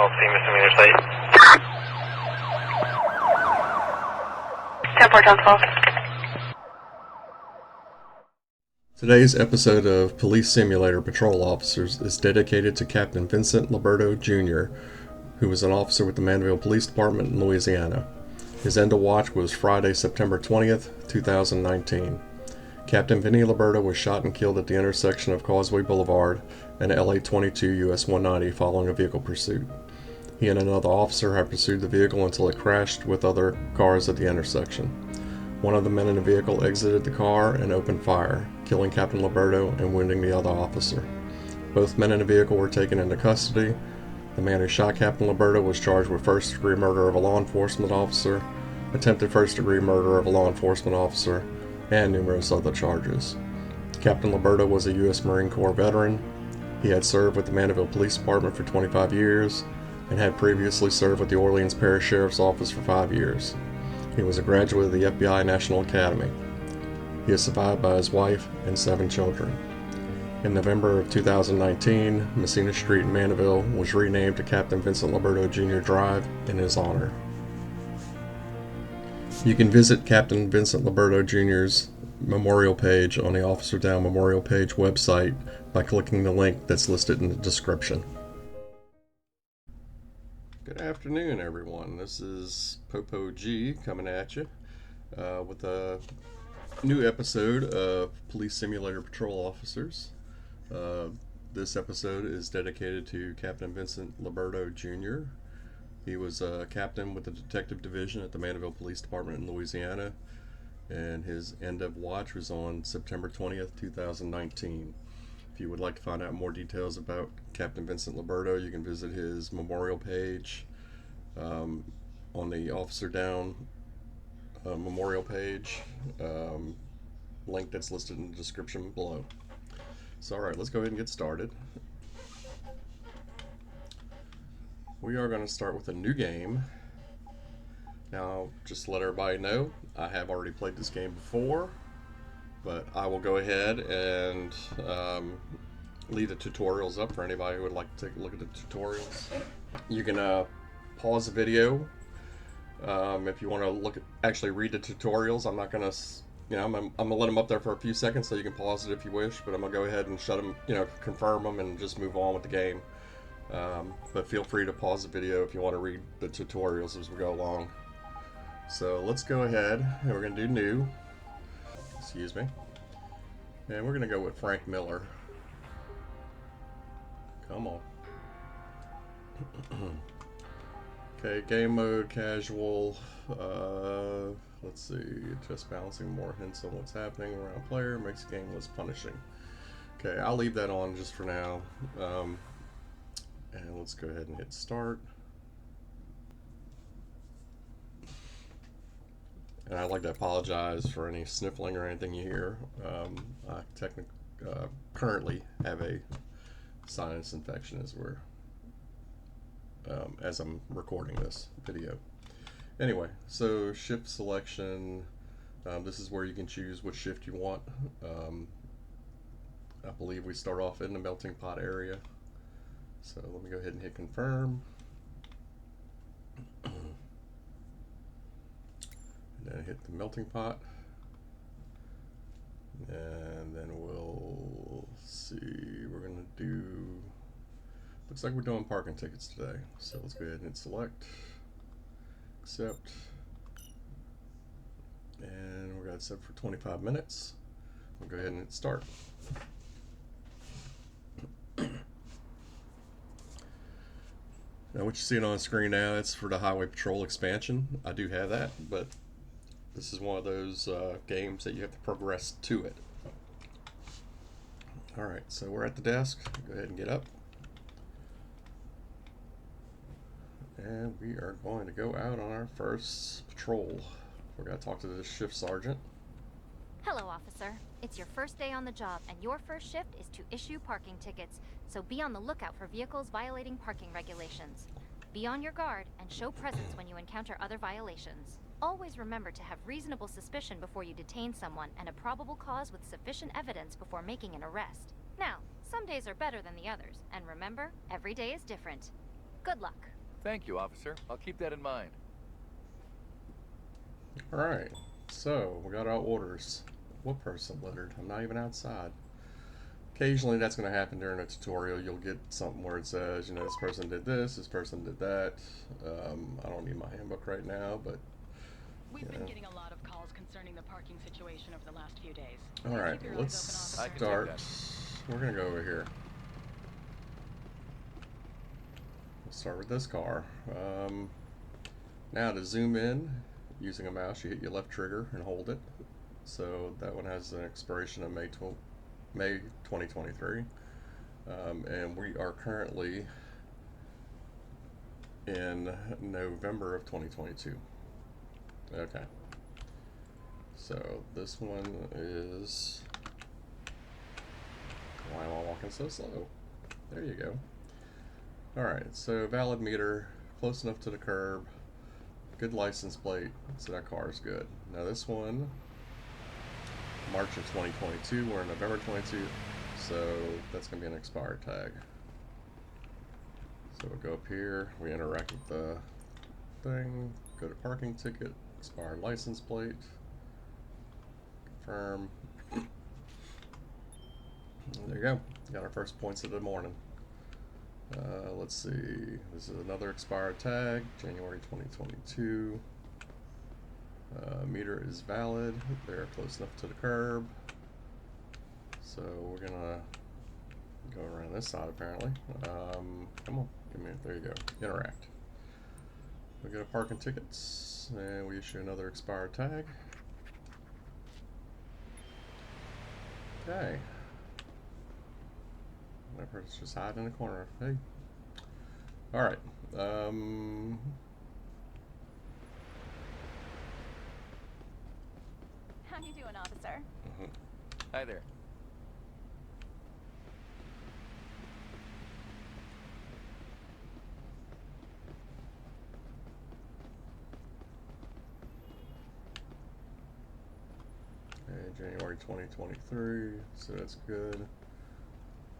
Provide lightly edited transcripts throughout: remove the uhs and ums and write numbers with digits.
see misdemeanor site. 10-4-12. Today's episode of Police Simulator Patrol Officers is dedicated to Captain Vincent Liberto, Jr., who was an officer with the Mandeville Police Department in Louisiana. His end of watch was Friday, September 20th, 2019. Captain Vinny Liberto was shot and killed at the intersection of Causeway Boulevard and LA 22 US 190 following a vehicle pursuit. He and another officer had pursued the vehicle until it crashed with other cars at the intersection. One of the men in the vehicle exited the car and opened fire, killing Captain Liberto and wounding the other officer. Both men in the vehicle were taken into custody. The man who shot Captain Liberto was charged with first-degree murder of a law enforcement officer, attempted first-degree murder of a law enforcement officer, and numerous other charges. Captain Liberto was a U.S. Marine Corps veteran. He had served with the Mandeville Police Department for 25 years and had previously served with the Orleans Parish Sheriff's Office for 5 years. He was a graduate of the FBI National Academy. He is survived by his wife and 7 children. In November of 2019, Messina Street in Mandeville was renamed to Captain Vincent Liberto Jr. Drive in his honor. You can visit Captain Vincent Liberto Jr.'s memorial page on the Officer Down Memorial Page website by clicking the link that's listed in the description. Good afternoon, everyone. This is Popo G coming at you with a new episode of Police Simulator Patrol Officers. This episode is dedicated to Captain Vincent Liberto Jr. He was a captain with the Detective Division at the Mandeville Police Department in Louisiana, and his end of watch was on September 20th, 2019. If you would like to find out more details about Captain Vincent Liberto, you can visit his memorial page on the Officer Down memorial page, link that's listed in the description below. So alright, let's go ahead and get started. We are going to start with a new game. Now, just to let everybody know, I have already played this game before, but I will go ahead and leave the tutorials up for anybody who would like to take a look at the tutorials. You can pause the video if you want to actually read the tutorials. I'm not going to, I'm going to let them up there for a few seconds so you can pause it if you wish, but I'm going to go ahead and shut them, confirm them and just move on with the game. But feel free to pause the video if you want to read the tutorials as we go along. So let's go ahead and we're going to do new. Excuse me. And we're going to go with Frank Miller. Come on. Okay, game mode, casual. Let's see. Just balancing more hints on what's happening around player makes the game less punishing. Okay, I'll leave that on just for now. And let's go ahead and hit start. And I'd like to apologize for any sniffling or anything you hear. I currently have a sinus infection as I'm recording this video. Anyway, so shift selection. This is where you can choose which shift you want. I believe we start off in the melting pot area. So let me go ahead and hit confirm. And then hit the melting pot. And then we'll see, we're gonna do, looks like we're doing parking tickets today. So let's go ahead and hit select, accept. And we're gonna set for 25 minutes. We'll go ahead and hit start. Now what you're seeing on the screen now, it's for the Highway Patrol expansion. I do have that, but this is one of those games that you have to progress to it. Alright, so we're at the desk. Go ahead and get up. And we are going to go out on our first patrol. We're going to talk to the shift sergeant. Hello, officer. It's your first day on the job, and your first shift is to issue parking tickets, so be on the lookout for vehicles violating parking regulations. Be on your guard and show presence when you encounter other violations. Always remember to have reasonable suspicion before you detain someone and a probable cause with sufficient evidence before making an arrest. Now, some days are better than the others, and remember, every day is different. Good luck. Thank you, officer. I'll keep that in mind. Alright, so we got our orders. What person littered? I'm not even outside. Occasionally that's going to happen during a tutorial. You'll get something where it says, you know, this person did this person did that. I don't need my handbook right now, but We've been getting a lot of calls concerning the parking situation over the last few days. alright, Keep your let's eyes open, officer. start. We're going to go over here. We'll start with this car. Now to zoom in, using a mouse, you hit your left trigger and hold it. So that one has an expiration of May 2023. And we are currently in November of 2022. Okay. So this one is... Why am I walking so slow? There you go. Alright, so valid meter, close enough to the curb, good license plate, so that car is good. Now this one, March of 2022, we're in November 22, so that's going to be an expired tag. So we'll go up here, we interact with the thing, go to parking ticket, expired license plate, confirm. There you go, got our first points of the morning. Let's see, this is another expired tag, January 2022. Meter is valid, they're close enough to the curb. So we're gonna go around this side apparently. Come on, give me, there you go, interact. We go to parking tickets, and we issue another expired tag. Okay. That person's just hiding in the corner. Hey. Alright. How you doing, officer? Hi there. Okay, January 2023, so that's good.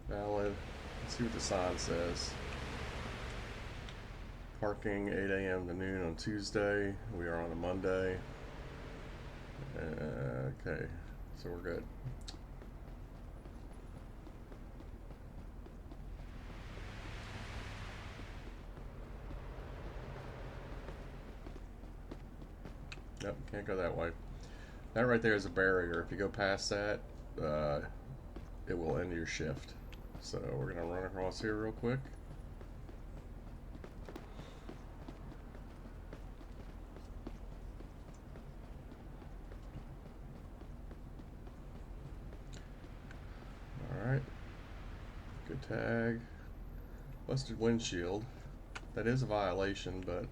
Valid. Let's see what the sign says. Parking 8 a.m. to noon on Tuesday. We are on a Monday. Okay, so we're good. Nope, can't go that way. That right there is a barrier. If you go past that, it will end your shift. So we're gonna run across here real quick. Alright. Good tag. Busted windshield. That is a violation, but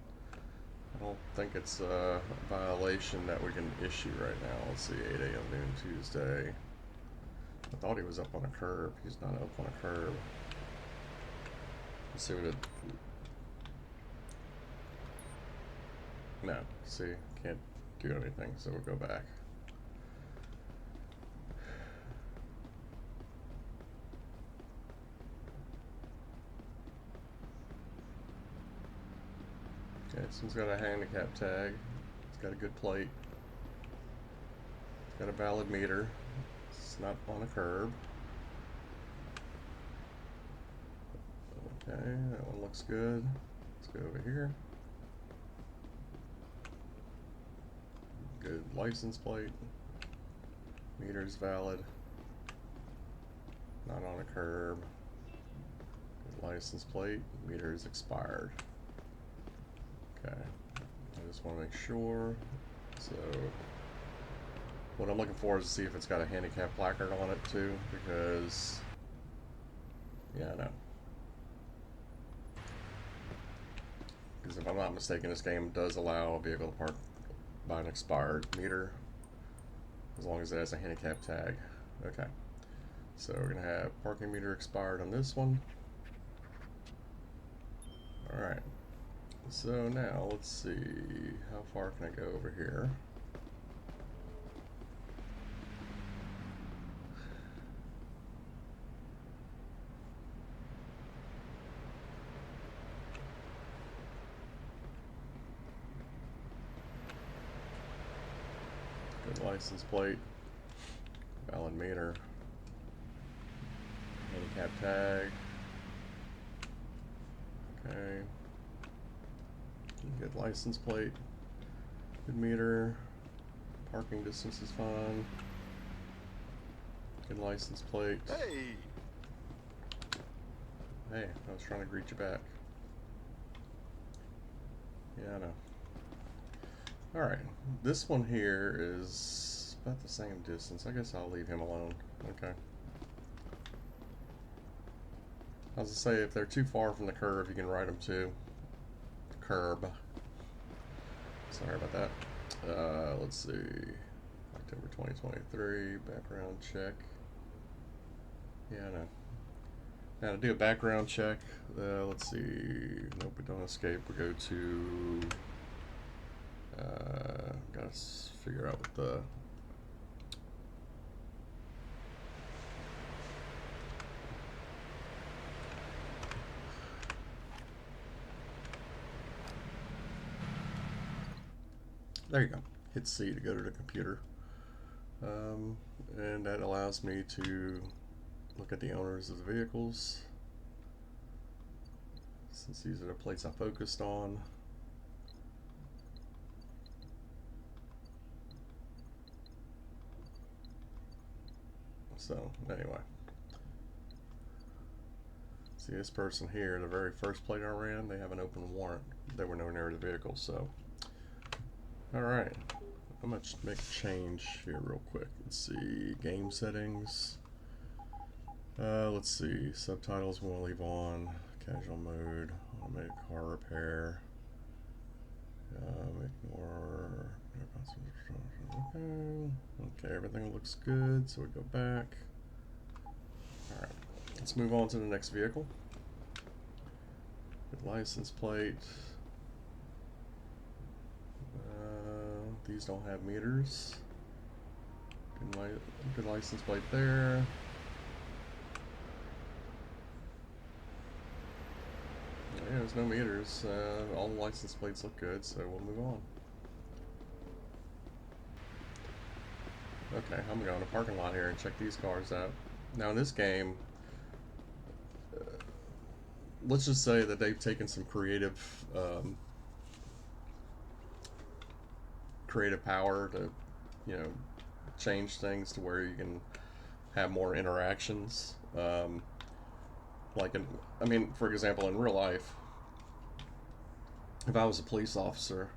I don't think it's a violation that we can issue right now. Let's see, 8 a.m. noon Tuesday. I thought he was up on a curb. He's not up on a curb. Let's see what it... No, see, can't do anything, so we'll go back. Okay, this one's got a handicap tag. It's got a good plate. It's got a valid meter. It's not on a curb. Okay, that one looks good. Let's go over here. Good license plate. Meter's valid. Not on a curb. Good license plate. Meter is expired. Okay. I just want to make sure. So, what I'm looking for is to see if it's got a handicap placard on it too, because, yeah, I know. Because if I'm not mistaken, this game does allow a vehicle to park by an expired meter, as long as it has a handicap tag. Okay. So we're going to have parking meter expired on this one. Alright. So now, let's see, how far can I go over here? license plate. Valid meter. Handicap tag. Okay. Good license plate. Good meter. Parking distance is fine. Good license plate. Hey! Hey, I was trying to greet you back. Yeah, I know. Alright, this one here is about the same distance. I guess I'll leave him alone. Okay. I was gonna say, if they're too far from the curb, you can ride them to curb. Sorry about that. Let's see. October 2023, background check. Yeah, I know. Now to do a background check, let's see. Nope, we don't escape. We go to. Gotta figure out what the. There you go. Hit C to go to the computer. And that allows me to look at the owners of the vehicles, since these are the plates I focused on. So anyway, see this person here, the very first plate I ran, they have an open warrant. They were nowhere near the vehicle. So alright, I'm going to make a change here real quick. Let's see, game settings. Let's see, subtitles we'll leave on, casual mode, automated car repair, ignore, okay, everything looks good, so we go back. Alright, let's move on to the next vehicle. Good license plate. These don't have meters. Good license plate there. Yeah, there's no meters. All the license plates look good, so we'll move on. Okay, I'm going to the parking lot here and check these cars out. Now in this game, let's just say that they've taken some creative power to, you know, change things to where you can have more interactions. Like I mean, for example, in real life, if I was a police officer,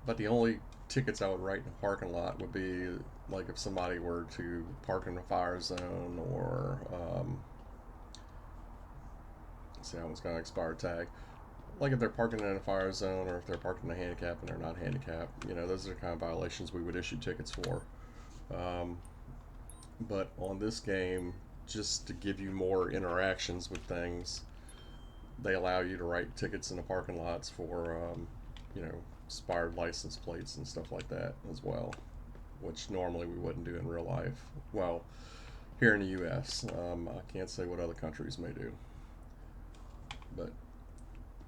but the only tickets I would write in a parking lot would be like if somebody were to park in a fire zone, or let's see, I was going to expire tag. Like if they're parking in a fire zone, or if they're parking in a handicap and they're not handicapped, you know, those are the kind of violations we would issue tickets for. But on this game, just to give you more interactions with things, they allow you to write tickets in the parking lots for, you know, expired license plates and stuff like that as well, which normally we wouldn't do in real life. Well, here in the U.S., I can't say what other countries may do, but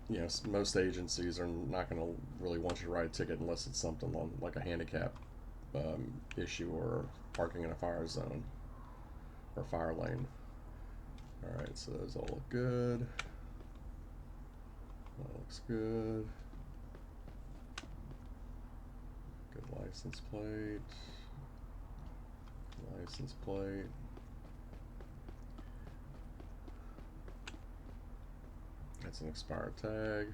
you know, most agencies are not going to really want you to write a ticket unless it's something on, like a handicap issue, or parking in a fire zone or fire lane. Alright, so those all look good. That looks good. Good license plate. License plate. That's an expired tag.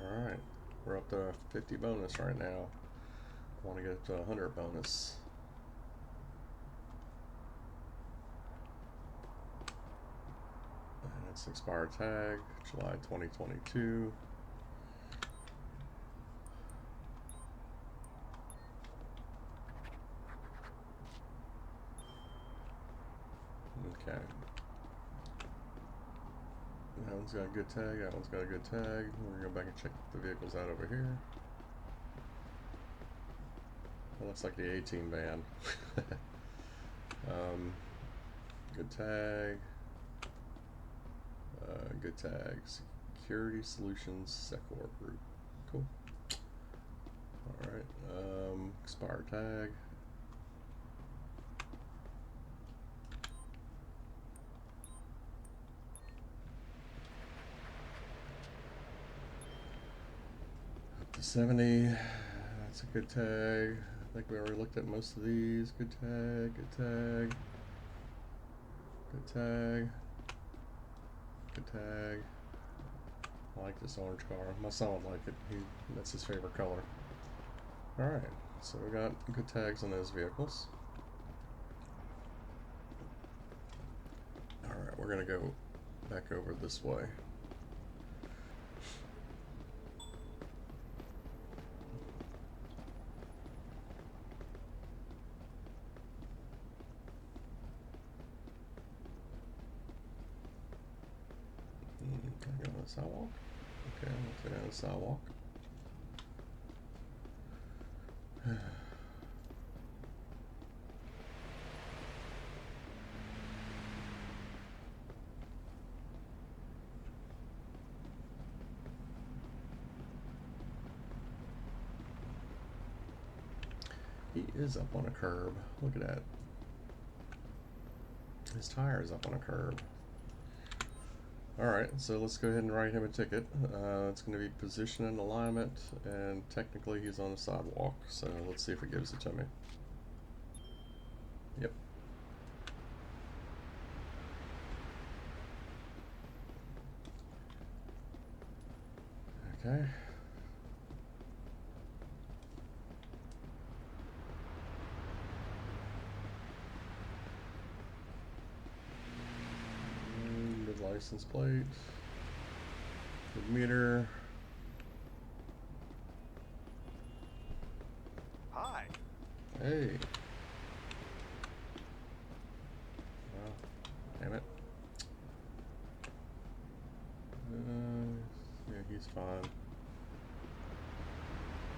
Alright, we're up to 50 bonus right now. I want to get to 100 bonus. And it's expired tag, July 2022. Okay. That one's got a good tag, that one's got a good tag. We're gonna go back and check the vehicles out over here. That looks like the A-Team van. Good tag. Good tag. Security Solutions Secor Group. Cool. Alright. Expire tag. Up to 70. That's a good tag. I think we already looked at most of these. Good tag, good tag. Good tag. Good tag. I like this orange car. My son would like it. That's his favorite color. Alright, so we got good tags on those vehicles. Alright, we're gonna go back over this way. Can I go on the sidewalk? Okay, let's go down the sidewalk. He is up on a curb. Look at that. His tire is up on a curb. Alright, so let's go ahead and write him a ticket. It's going to be position and alignment, and technically he's on the sidewalk, so let's see if it gives it to me. Yep. Okay. License plate, good meter. Hi. Hey. Oh, damn it. Yeah, he's fine.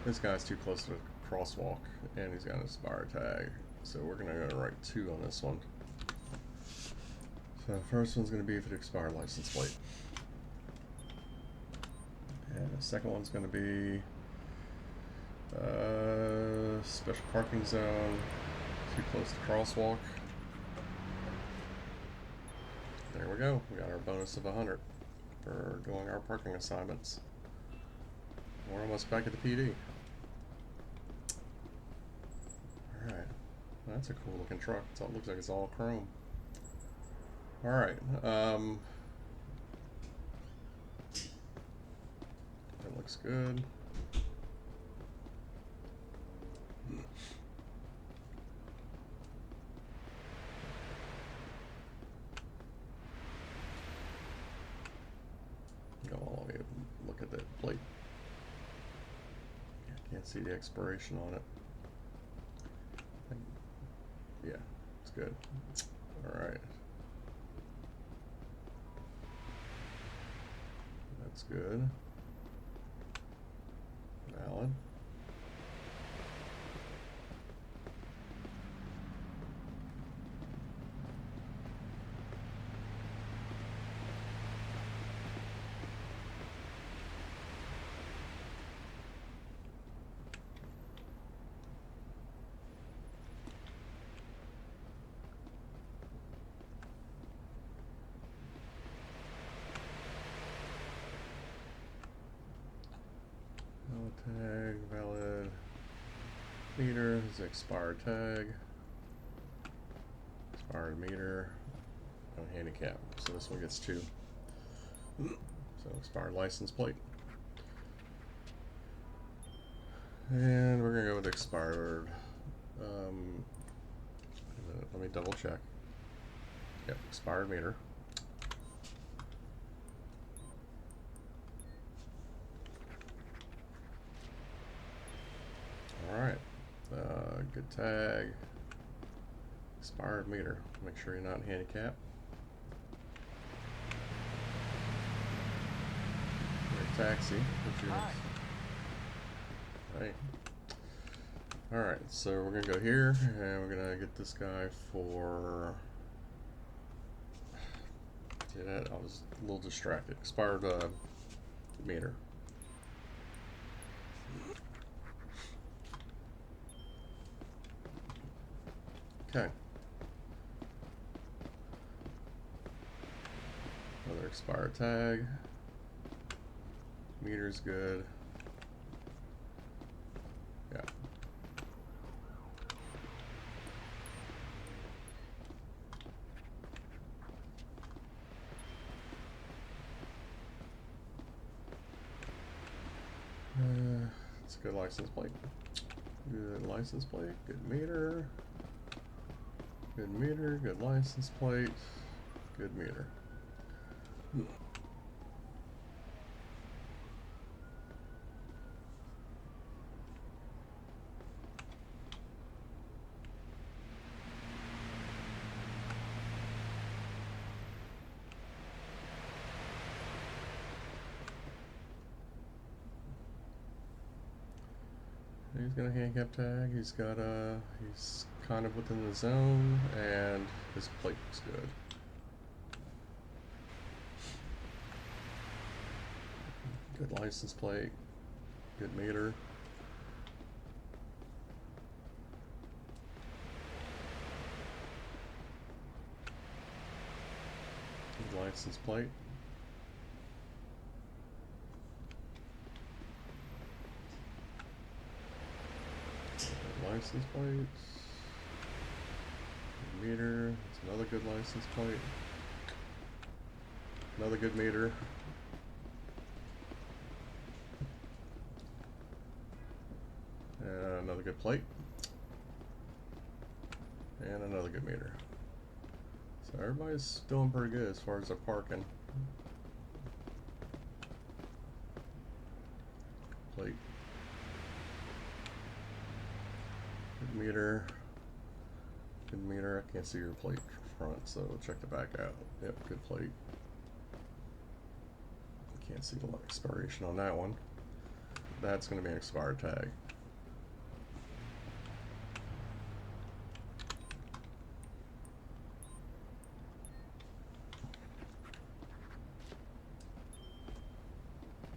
This guy's too close to the crosswalk, and he's got an expire tag. So we're gonna go write 2 on this one. So the first one's going to be for the expired license plate. And the second one's going to be special parking zone, too close to crosswalk. There we go. We got our bonus of 100 for doing our parking assignments. We're almost back at the PD. Alright. That's a cool looking truck. It looks like it's all chrome. Alright, that looks good. Go all the way, look at that plate. Can't see the expiration on it. Yeah, it's good. Alright. That's good. Valid. Tag, valid. Meter is expired tag. Expired meter. No handicap. So this one gets 2. So expired license plate. And we're gonna go with expired. Let me double check. Yep, expired meter. Alright, good tag, expired meter, make sure you're not handicapped. Taxi, what's yours? Right. Alright, so we're gonna go here, and we're gonna get this guy for See that? I was a little distracted. Expired meter. Okay. Another expired tag. Meter's good. Yeah. It's a good license plate. Good license plate. Good meter. Good meter. Good license plate. Good meter. He's got a handicap tag. He's got a. He's kind of within the zone, and his plate looks good. Good license plate. Good meter. Good license plate. License plate. Good meter. That's another good license plate. Another good meter. And another good plate. And another good meter. So everybody's doing pretty good as far as their parking. Plate. Good meter. Good meter. I can't see your plate front, so check the back out. Yep, good plate. Can't see the expiration on that one. That's going to be an expired tag.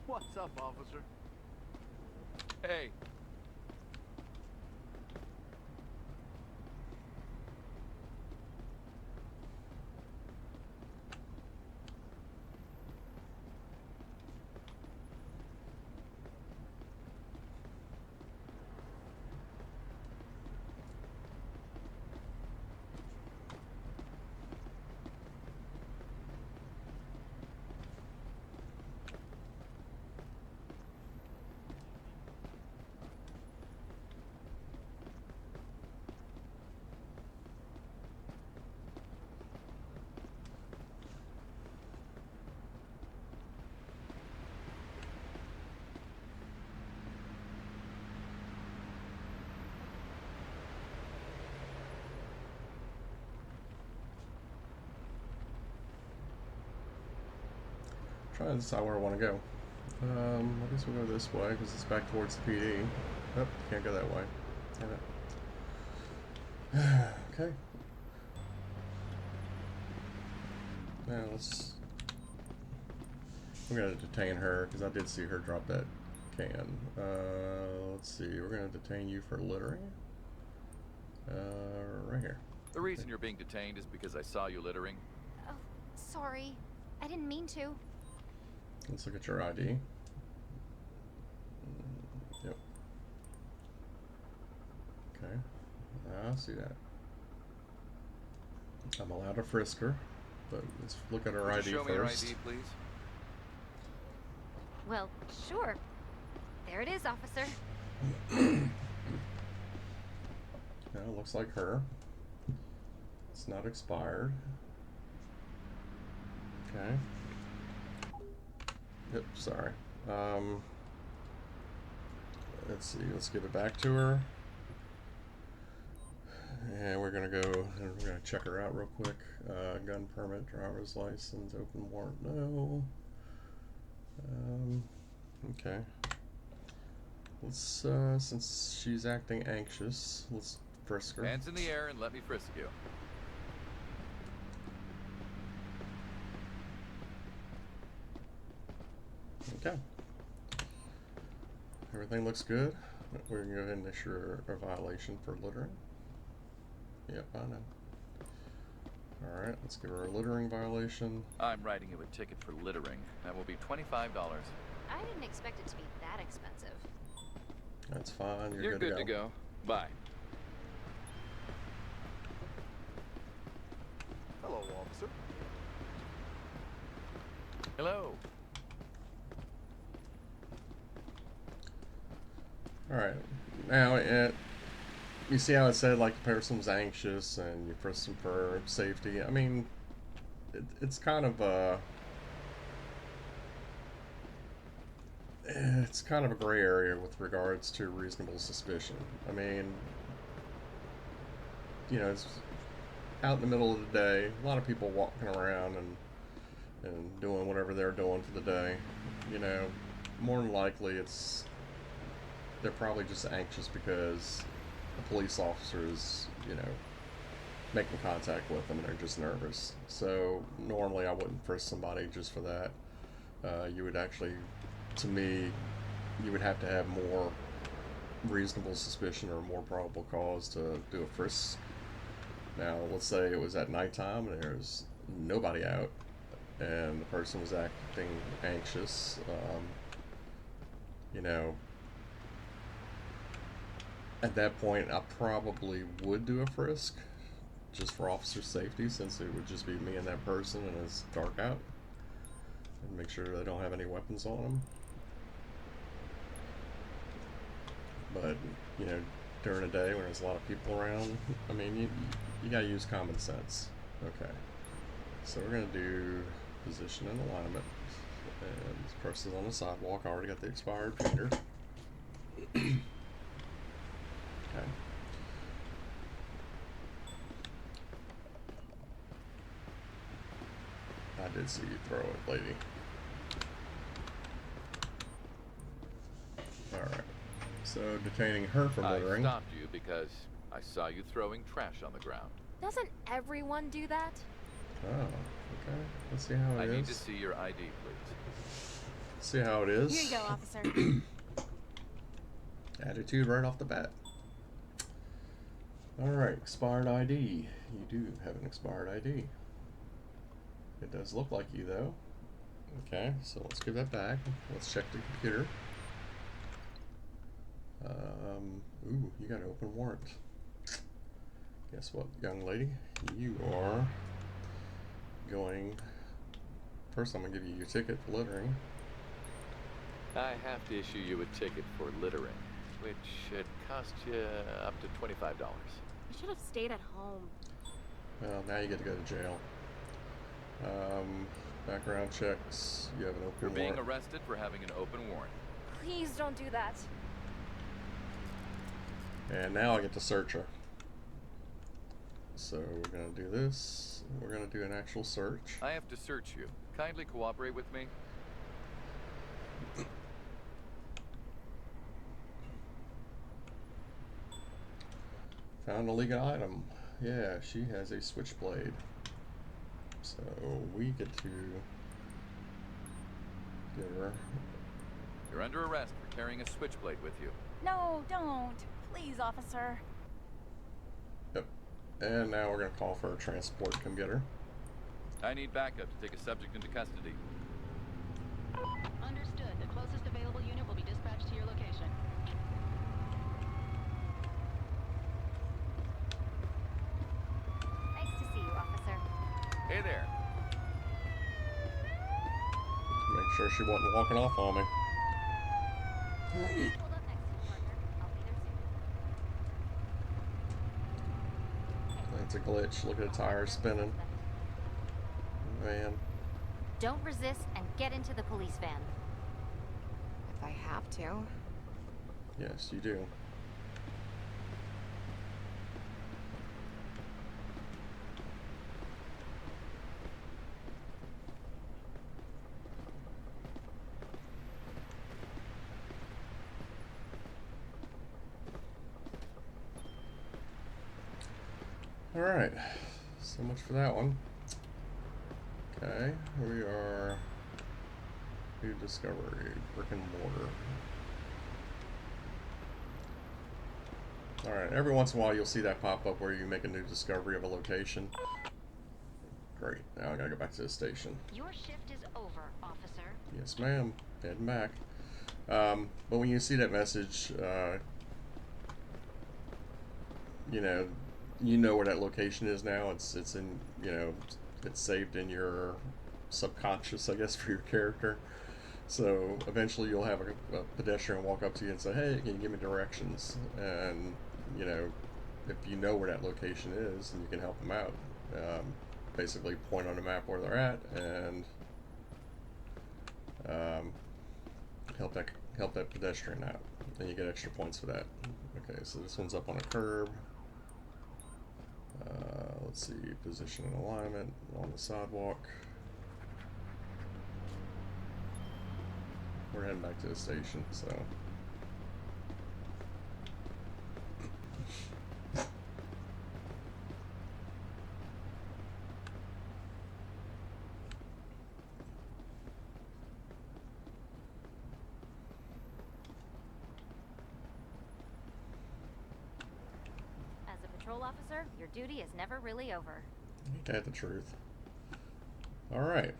What's up, officer? Hey. Trying to decide where I want to go. I guess we'll go this way because it's back towards the PD. Oh, can't go that way. Damn it. Okay. Now let's. We're gonna detain her because I did see her drop that can. Let's see. We're gonna detain you for littering. Right here. The reason you're being detained is because I saw you littering. Oh, sorry. I didn't mean to. Let's look at your ID. Yep. Okay. I see that. I'm allowed to frisk her, but let's look at her ID Show first. me your ID, please. Well, sure. There it is, officer. Yeah, looks like her. It's not expired. Okay. Yep, sorry. Let's see, let's give it back to her. And we're gonna check her out real quick. Gun permit, driver's license, open warrant, no. Okay. Let's, since she's acting anxious, let's frisk her. Hands in the air and let me frisk you. Okay. Everything looks good. We're going to go ahead and issue a violation for littering. Yep, I know. Alright, let's give her a littering violation. I'm writing you a ticket for littering. That will be $25. I didn't expect it to be that expensive. That's fine. You're good to go. Bye. Hello, officer. Hello. Alright, now you see how it said like the person was anxious and you frisked them for safety. I mean, it's kind of a gray area with regards to reasonable suspicion. I mean, you know, it's out in the middle of the day, a lot of people walking around and doing whatever they're doing for the day. You know, more than likely they're probably just anxious because a police officer is, you know, making contact with them and they're just nervous. So normally I wouldn't frisk somebody just for that. You would actually, to me, you would have to have more reasonable suspicion or more probable cause to do a frisk. Now, let's say it was at nighttime and there's nobody out and the person was acting anxious. You know, at that point, I probably would do a frisk, just for officer safety, since it would just be me and that person and it's dark out. And make sure they don't have any weapons on them. But, you know, during the day when there's a lot of people around, I mean, you gotta use common sense. Okay. So we're gonna do position and alignment. And this person's on the sidewalk. I already got the expired meter. Okay. I did see you throw it, lady. Alright. So, detaining her for littering. I stopped you because I saw you throwing trash on the ground. Doesn't everyone do that? Oh, okay. Let's see how it is. I need to see your ID, please. Let's see how it is. Here you go, officer. Attitude right off the bat. Alright, expired ID. You do have an expired ID. It does look like you, though. Okay, so let's give that back. Let's check the computer. Ooh, you got an open warrant. Guess what, young lady? You are going... First, I'm going to give you your ticket for littering. I have to issue you a ticket for littering, which should cost you up to $25. I should have stayed at home. Well, now you get to go to jail. Background checks. You have an open You're being warrant. arrested for having an open warrant. Please don't do that. And now I get to search her. So we're going to do this. We're going to do an actual search. I have to search you. Kindly cooperate with me. Found a legal item. Yeah, she has a switchblade. So we get to give her. You're under arrest for carrying a switchblade with you. No, don't. Please, officer. Yep. And now we're going to call for a transport. Come get her. I need backup to take a subject into custody. Understood. The closest available unit will be dispatched to your location. Nice to see you, officer. Hey there. Make sure she wasn't walking off on me. Hold up next to you, partner. I'll be there soon. That's a glitch. Look at the tires spinning. Man. Don't resist and get into the police van. If I have to. Yes, you do. Alright, so much for that one. Okay, we are New discovery, brick and mortar. Alright, every once in a while you'll see that pop up where you make a new discovery of a location. Great, now I gotta go back to the station. Your shift is over, officer. Yes, ma'am. Heading back. But when you see that message, you know where that location is now. It's in, it's saved in your subconscious, I guess, for your character. So eventually you'll have a pedestrian walk up to you and say, hey, can you give me directions? And, if you know where that location is, then you can help them out. Basically point on the map where they're at and help that pedestrian out. And you get extra points for that. Okay, so this one's up on a curb. Let's see, position and alignment on the sidewalk. We're heading back to the station, so. As a patrol officer, your duty is never really over. Ain't that the truth? Alright,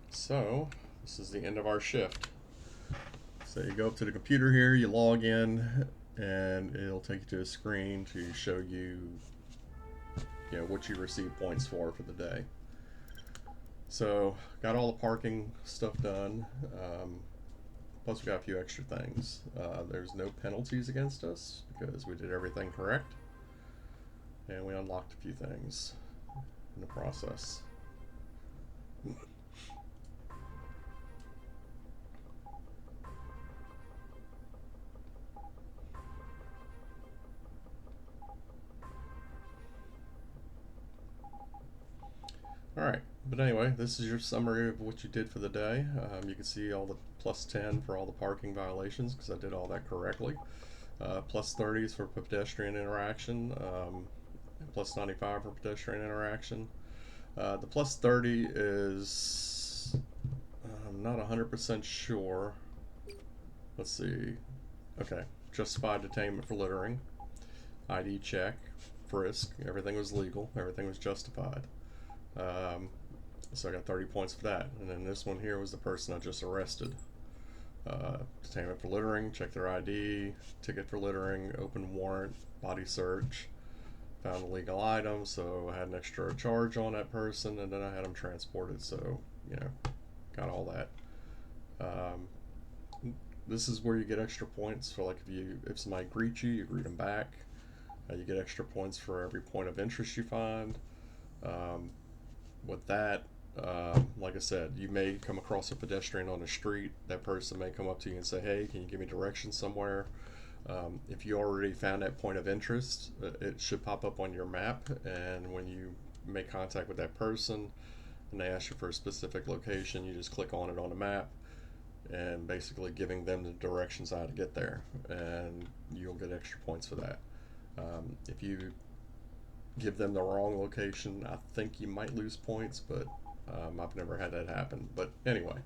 so this is the end of our shift. So you go up to the computer here, you log in, and it'll take you to a screen to show you, what you received points for the day. So got all the parking stuff done. Plus we got a few extra things. There's no penalties against us because we did everything correct. And we unlocked a few things in the process. Alright, but anyway, this is your summary of what you did for the day. You can see all the plus 10 for all the parking violations because I did all that correctly. Plus 30 is for pedestrian interaction. Plus 95 for pedestrian interaction. The plus 30 is, I'm not 100% sure. Let's see. Okay, justified detainment for littering. ID check, frisk, everything was legal, everything was justified. So I got 30 points for that. And then this one here was the person I just arrested. Detainment for littering, check their ID, ticket for littering, open warrant, body search, found a legal item, so I had an extra charge on that person, and then I had them transported, so, got all that. This is where you get extra points for, like, if somebody greets you, you greet them back. You get extra points for every point of interest you find. With that, like I said, you may come across a pedestrian on the street. That person may come up to you and say, hey, can you give me directions somewhere? If you already found that point of interest, it should pop up on your map, and when you make contact with that person and they ask you for a specific location, you just click on it on the map and basically giving them the directions how to get there, and you'll get extra points for that. If you give them the wrong location, I think you might lose points, but I've never had that happen. But anyway,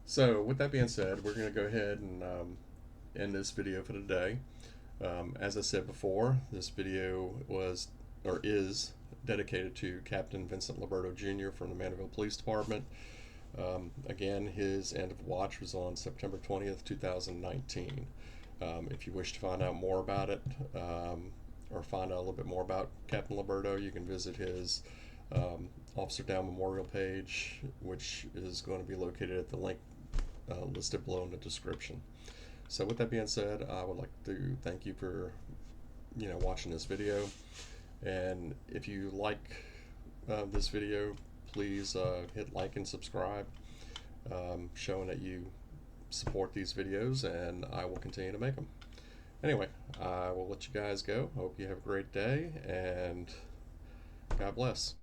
so with that being said, we're going to go ahead and end this video for today. As I said before, this video is dedicated to Captain Vincent Liberto Jr. from the Mandeville Police Department. Again, his end of watch was on September 20th, 2019. If you wish to find out more about it, or find out a little bit more about Captain Liberto, you can visit his Officer Down Memorial page, which is going to be located at the link listed below in the description. So with that being said, I would like to thank you for watching this video, and if you like this video, please hit like and subscribe, showing that you support these videos, and I will continue to make them. Anyway, I will let you guys go. Hope you have a great day, and God bless.